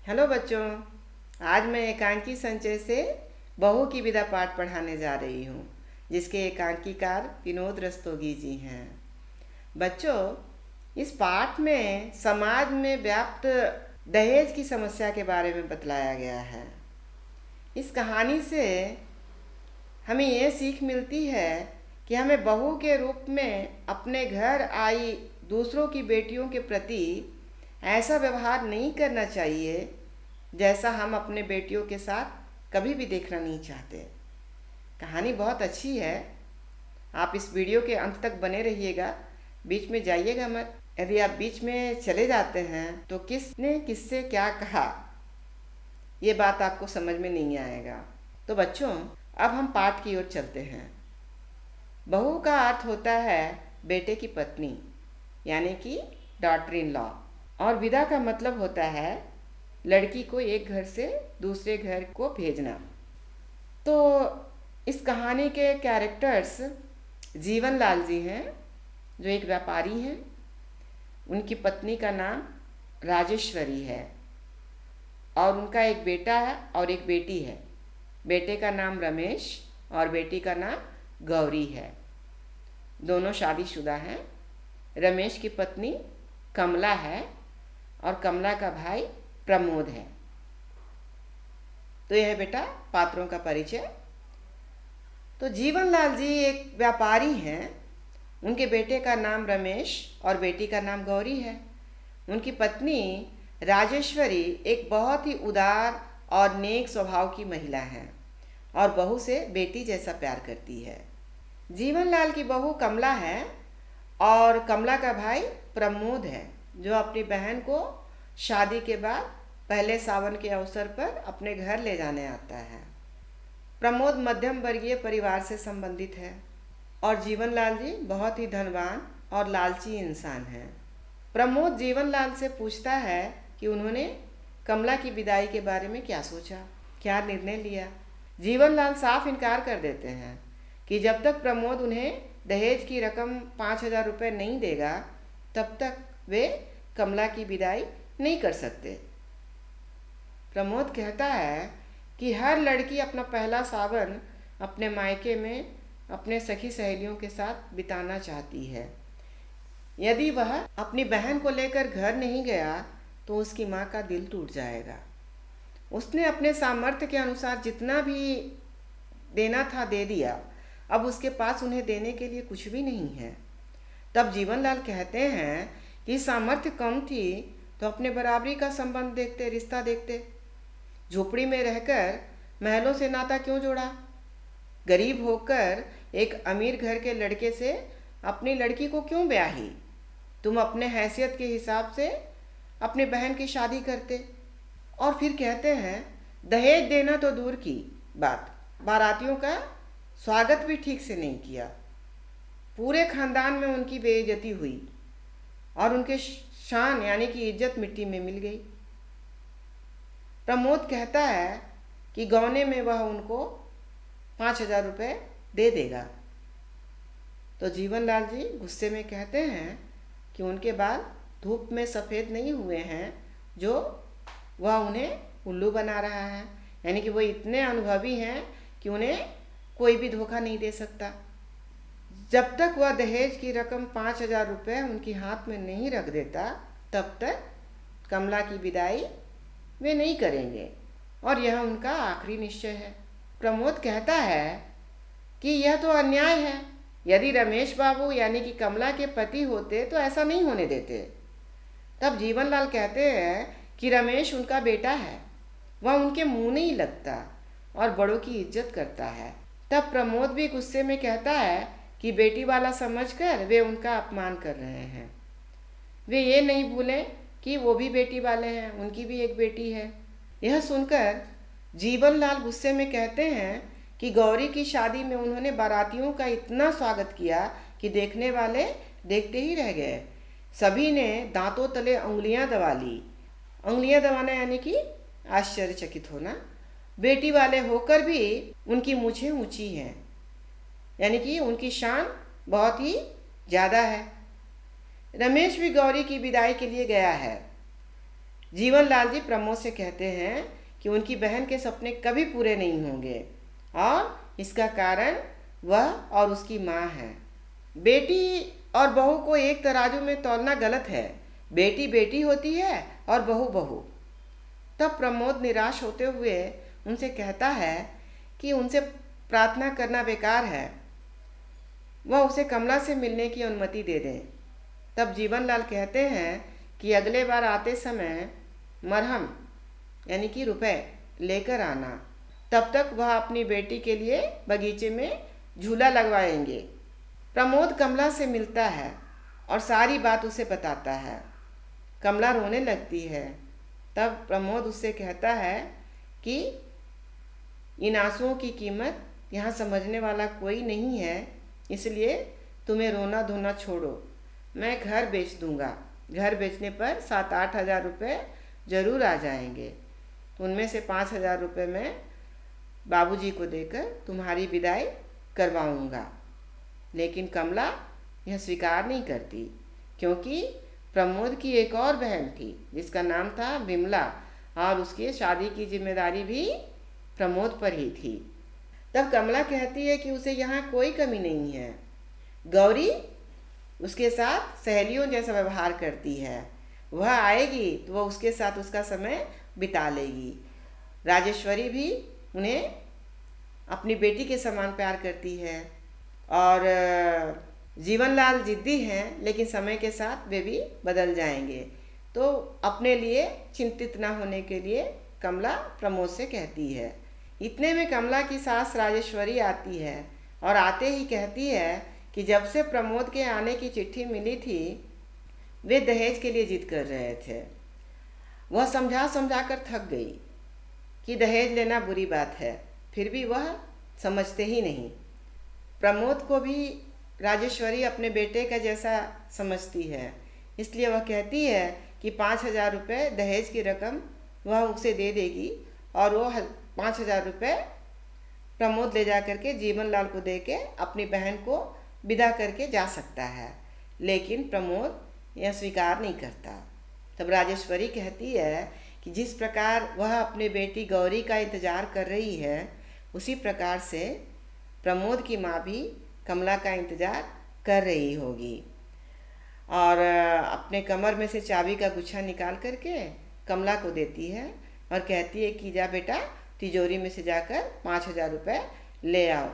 Hello बच्चों। आज मैं एकांकी संचय से बहू की विदा पाठ पढ़ाने जा रही हूँ, जिसके एकांकीकार विनोद रस्तोगी जी हैं। बच्चों, इस पाठ में समाज में व्याप्त दहेज की समस्या के बारे में बतलाया गया है। इस कहानी से हमें ये सीख मिलती है कि हमें बहू के रूप में अपने घर आई दूसरों की बेटियों के प्रति ऐसा व्यवहार नहीं करना चाहिए जैसा हम अपने बेटियों के साथ कभी भी देखना नहीं चाहते। कहानी बहुत अच्छी है। आप इस वीडियो के अंत तक बने रहिएगा, बीच में जाइएगा मत। यदि आप बीच में चले जाते हैं तो किसने किससे क्या कहा ये बात आपको समझ में नहीं आएगा। तो बच्चों, अब हम पाठ की ओर चलते हैं। बहू का अर्थ होता है बेटे की पत्नी, यानी कि डॉटर इन लॉ, और विदा का मतलब होता है लड़की को एक घर से दूसरे घर को भेजना। तो इस कहानी के कैरेक्टर्स जीवन लाल जी हैं, जो एक व्यापारी हैं। उनकी पत्नी का नाम राजेश्वरी है और उनका एक बेटा है और एक बेटी है। बेटे का नाम रमेश और बेटी का नाम गौरी है। दोनों शादीशुदा हैं। रमेश की पत्नी कमला है और कमला का भाई प्रमोद है। तो यह बेटा पात्रों का परिचय। तो जीवनलाल जी एक व्यापारी हैं। उनके बेटे का नाम रमेश और बेटी का नाम गौरी है। उनकी पत्नी राजेश्वरी एक बहुत ही उदार और नेक स्वभाव की महिला है और बहू से बेटी जैसा प्यार करती है। जीवनलाल की बहू कमला है और कमला का भाई प्रमोद है, जो अपनी बहन को शादी के बाद पहले सावन के अवसर पर अपने घर ले जाने आता है। प्रमोद मध्यम वर्गीय परिवार से संबंधित है और जीवनलाल जी बहुत ही धनवान और लालची इंसान हैं। प्रमोद जीवनलाल से पूछता है कि उन्होंने कमला की विदाई के बारे में क्या सोचा, क्या निर्णय लिया। जीवनलाल साफ इनकार कर देते हैं कि जब तक प्रमोद उन्हें दहेज की रकम 5,000 रुपये नहीं देगा तब तक वे कमला की विदाई नहीं कर सकते। प्रमोद कहता है कि हर लड़की अपना पहला सावन अपने मायके में अपने सखी सहेलियों के साथ बिताना चाहती है। यदि वह अपनी बहन को लेकर घर नहीं गया तो उसकी माँ का दिल टूट जाएगा। उसने अपने सामर्थ्य के अनुसार जितना भी देना था दे दिया, अब उसके पास उन्हें देने के लिए कुछ भी नहीं है। तब जीवनलाल कहते हैं कि सामर्थ्य कम थी तो अपने बराबरी का संबंध देखते, रिश्ता देखते। झोपड़ी में रहकर महलों से नाता क्यों जोड़ा? गरीब होकर एक अमीर घर के लड़के से अपनी लड़की को क्यों ब्याही? तुम अपने हैसियत के हिसाब से अपनी बहन की शादी करते। और फिर कहते हैं दहेज देना तो दूर की बात, बारातियों का स्वागत भी ठीक से नहीं किया। पूरे खानदान में उनकी बेइज्जती हुई और उनके शान यानी कि इज्जत मिट्टी में मिल गई। प्रमोद कहता है कि गौने में वह उनको 5,000 रुपये दे देगा। तो जीवनलाल जी गुस्से में कहते हैं कि उनके बाल धूप में सफ़ेद नहीं हुए हैं जो वह उन्हें उल्लू बना रहा है, यानी कि वो इतने अनुभवी हैं कि उन्हें कोई भी धोखा नहीं दे सकता। जब तक वह दहेज की रकम 5,000 रुपये उनके हाथ में नहीं रख देता तब तक कमला की विदाई वे नहीं करेंगे और यह उनका आखिरी निश्चय है। प्रमोद कहता है कि यह तो अन्याय है। यदि रमेश बाबू यानी कि कमला के पति होते तो ऐसा नहीं होने देते। तब जीवनलाल कहते हैं कि रमेश उनका बेटा है, वह उनके मुंह नहीं लगता और बड़ों की इज्जत करता है। तब प्रमोद भी गुस्से में कहता है कि बेटी वाला समझकर वे उनका अपमान कर रहे हैं। वे ये नहीं भूलें कि वो भी बेटी वाले हैं, उनकी भी एक बेटी है। यह सुनकर जीवनलाल गुस्से में कहते हैं कि गौरी की शादी में उन्होंने बारातियों का इतना स्वागत किया कि देखने वाले देखते ही रह गए। सभी ने दांतों तले उंगलियां दबा ली। उंगलियां दबाना यानी कि आश्चर्यचकित होना। बेटी वाले होकर भी उनकी मूछें ऊंची हैं, यानी कि उनकी शान बहुत ही ज़्यादा है। रमेश भी गौरी की विदाई के लिए गया है। जीवनलाल जी प्रमोद से कहते हैं कि उनकी बहन के सपने कभी पूरे नहीं होंगे और इसका कारण वह और उसकी माँ है। बेटी और बहू को एक तराजू में तौलना गलत है। बेटी बेटी होती है और बहू बहू। तब प्रमोद निराश होते हुए उनसे कहता है कि उनसे प्रार्थना करना बेकार है, वह उसे कमला से मिलने की अनुमति दे दें। तब जीवनलाल कहते हैं कि अगले बार आते समय मरहम यानी कि रुपए लेकर आना। तब तक वह अपनी बेटी के लिए बगीचे में झूला लगवाएंगे। प्रमोद कमला से मिलता है और सारी बात उसे बताता है। कमला रोने लगती है। तब प्रमोद उससे कहता है कि इन आंसुओं की कीमत यहाँ समझने वाला कोई नहीं है, इसलिए तुम्हें रोना धोना छोड़ो। मैं घर बेच दूंगा। घर बेचने पर 7-8 हज़ार रुपये ज़रूर आ जाएंगे। उनमें से 5 हज़ार रुपये मैं बाबूजी को देकर तुम्हारी विदाई करवाऊंगा। लेकिन कमला यह स्वीकार नहीं करती, क्योंकि प्रमोद की एक और बहन थी जिसका नाम था विमला, और उसकी शादी की जिम्मेदारी भी प्रमोद पर ही थी। तब कमला कहती है कि उसे यहाँ कोई कमी नहीं है। गौरी उसके साथ सहेलियों जैसा व्यवहार करती है। वह आएगी तो वह उसके साथ उसका समय बिता लेगी। राजेश्वरी भी उन्हें अपनी बेटी के समान प्यार करती है। और जीवनलाल जिद्दी हैं, लेकिन समय के साथ वे भी बदल जाएंगे। तो अपने लिए चिंतित न होने के लिए कमला प्रमोद से कहती है। इतने में कमला की सास राजेश्वरी आती है और आते ही कहती है कि जब से प्रमोद के आने की चिट्ठी मिली थी, वे दहेज के लिए जिद कर रहे थे। वह समझा समझा कर थक गई कि दहेज लेना बुरी बात है, फिर भी वह समझते ही नहीं। प्रमोद को भी राजेश्वरी अपने बेटे का जैसा समझती है, इसलिए वह कहती है कि 5 हज़ार रुपये दहेज की रकम वह उसे दे देगी और वो 5 हज़ार रुपये प्रमोद ले जा करके जीवनलाल को दे के अपनी बहन को विदा करके जा सकता है। लेकिन प्रमोद यह स्वीकार नहीं करता। तब राजेश्वरी कहती है कि जिस प्रकार वह अपनी बेटी गौरी का इंतज़ार कर रही है, उसी प्रकार से प्रमोद की माँ भी कमला का इंतज़ार कर रही होगी। और अपने कमर में से चाबी का गुच्छा निकाल करके कमला को देती है और कहती है कि जा बेटा, तिजोरी में से जाकर 5 हज़ार रुपये ले आओ।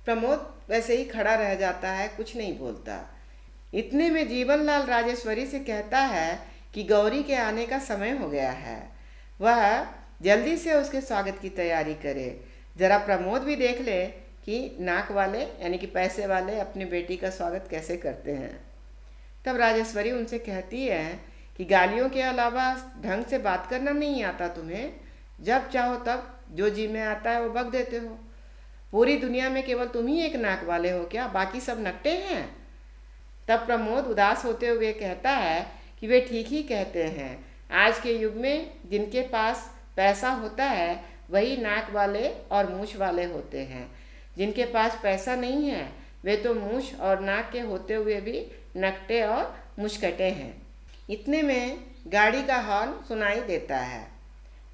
प्रमोद वैसे ही खड़ा रह जाता है, कुछ नहीं बोलता। इतने में जीवनलाल राजेश्वरी से कहता है कि गौरी के आने का समय हो गया है, वह जल्दी से उसके स्वागत की तैयारी करे। ज़रा प्रमोद भी देख ले कि नाक वाले यानी कि पैसे वाले अपनी बेटी का स्वागत कैसे करते हैं। तब राजेश्वरी उनसे कहती है कि गालियों के अलावा ढंग से बात करना नहीं आता तुम्हें? जब चाहो तब जो जी में आता है वो बक देते हो। पूरी दुनिया में केवल तुम ही एक नाक वाले हो क्या? बाकी सब नकटे हैं। तब प्रमोद उदास होते हुए कहता है कि वे ठीक ही कहते हैं। आज के युग में जिनके पास पैसा होता है वही नाक वाले और मूछ वाले होते हैं। जिनके पास पैसा नहीं है वे तो मूछ और नाक के होते हुए भी नकटे और मुचकटे हैं। इतने में गाड़ी का हॉर्न सुनाई देता है।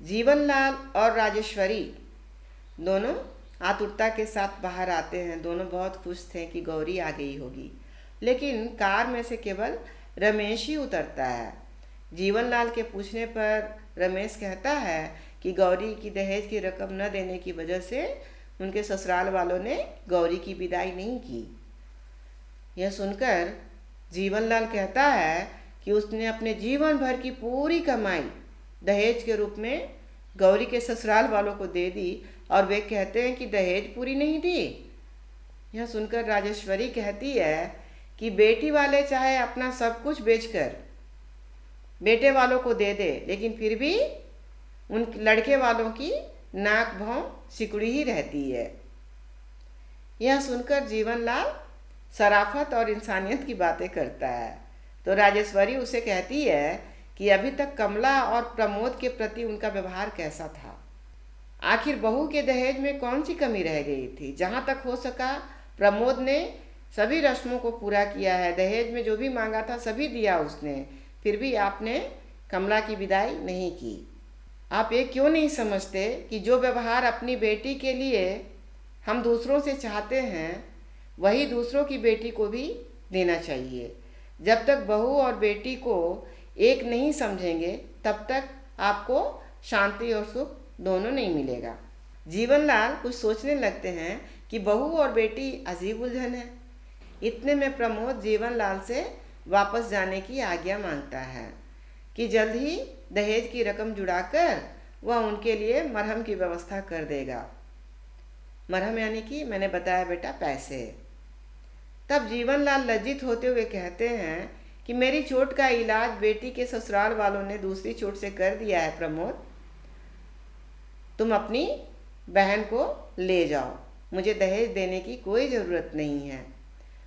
जीवनलाल और राजेश्वरी दोनों आतुरता के साथ बाहर आते हैं। दोनों बहुत खुश थे कि गौरी आ गई होगी, लेकिन कार में से केवल रमेश ही उतरता है। जीवनलाल के पूछने पर रमेश कहता है कि गौरी की दहेज की रकम न देने की वजह से उनके ससुराल वालों ने गौरी की विदाई नहीं की। यह सुनकर जीवनलाल कहता है कि उसने अपने जीवन भर की पूरी कमाई दहेज के रूप में गौरी के ससुराल वालों को दे दी और वे कहते हैं कि दहेज पूरी नहीं दी। यह सुनकर राजेश्वरी कहती है कि बेटी वाले चाहे अपना सब कुछ बेचकर बेटे वालों को दे दे, लेकिन फिर भी उन लड़के वालों की नाक भौं सिकुड़ी ही रहती है। यह सुनकर जीवनलाल शराफत और इंसानियत की बातें करता है। तो राजेश्वरी उसे कहती है कि अभी तक कमला और प्रमोद के प्रति उनका व्यवहार कैसा था। आखिर बहू के दहेज में कौन सी कमी रह गई थी? जहाँ तक हो सका प्रमोद ने सभी रस्मों को पूरा किया है। दहेज में जो भी मांगा था सभी दिया उसने, फिर भी आपने कमला की विदाई नहीं की। आप ये क्यों नहीं समझते कि जो व्यवहार अपनी बेटी के लिए हम दूसरों से चाहते हैं वही दूसरों की बेटी को भी देना चाहिए। जब तक बहू और बेटी को एक नहीं समझेंगे तब तक आपको शांति और सुख दोनों नहीं मिलेगा। जीवनलाल कुछ सोचने लगते हैं कि बहू और बेटी अजीब उलझन है। इतने में प्रमोद जीवनलाल से वापस जाने की आज्ञा मांगता है कि जल्द ही दहेज की रकम जुड़ाकर वह उनके लिए मरहम की व्यवस्था कर देगा। मरहम यानी कि मैंने बताया बेटा पैसे। तब जीवनलाल लज्जित होते हुए कहते हैं कि मेरी चोट का इलाज बेटी के ससुराल वालों ने दूसरी चोट से कर दिया है प्रमोद, तुम अपनी बहन को ले जाओ, मुझे दहेज देने की कोई ज़रूरत नहीं है।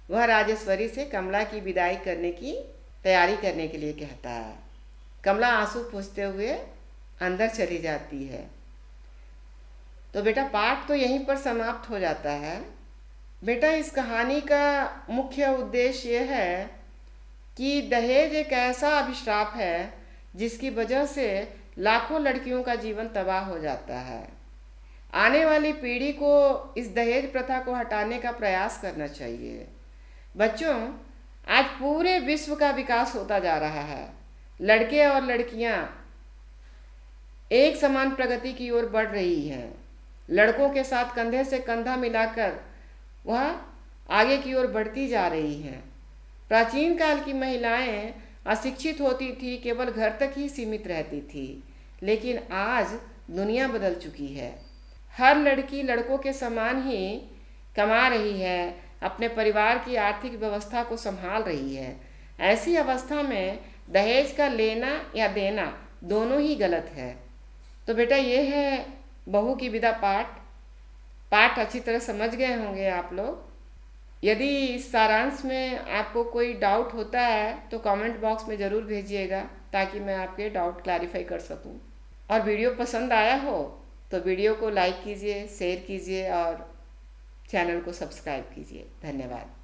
वह राजेश्वरी से कमला की विदाई करने की तैयारी करने के लिए कहता है। कमला आंसू पोंछते हुए अंदर चली जाती है। तो बेटा पाठ तो यहीं पर समाप्त हो जाता है। बेटा इस कहानी का मुख्य उद्देश्य यह है कि दहेज एक ऐसा अभिशाप है जिसकी वजह से लाखों लड़कियों का जीवन तबाह हो जाता है। आने वाली पीढ़ी को इस दहेज प्रथा को हटाने का प्रयास करना चाहिए। बच्चों, आज पूरे विश्व का विकास होता जा रहा है। लड़के और लड़कियां एक समान प्रगति की ओर बढ़ रही हैं। लड़कों के साथ कंधे से कंधा मिलाकर वह आगे की ओर बढ़ती जा रही हैं। प्राचीन काल की महिलाएं अशिक्षित होती थी, केवल घर तक ही सीमित रहती थी, लेकिन आज दुनिया बदल चुकी है। हर लड़की लड़कों के समान ही कमा रही है, अपने परिवार की आर्थिक व्यवस्था को संभाल रही है। ऐसी अवस्था में दहेज का लेना या देना दोनों ही गलत है। तो बेटा ये है बहू की विदा पाठ अच्छी तरह समझ गए होंगे आप लोग। यदि इस सारांश में आपको कोई डाउट होता है तो कमेंट बॉक्स में ज़रूर भेजिएगा ताकि मैं आपके डाउट क्लैरिफाई कर सकूं। और वीडियो पसंद आया हो तो वीडियो को लाइक कीजिए, शेयर कीजिए और चैनल को सब्सक्राइब कीजिए। धन्यवाद।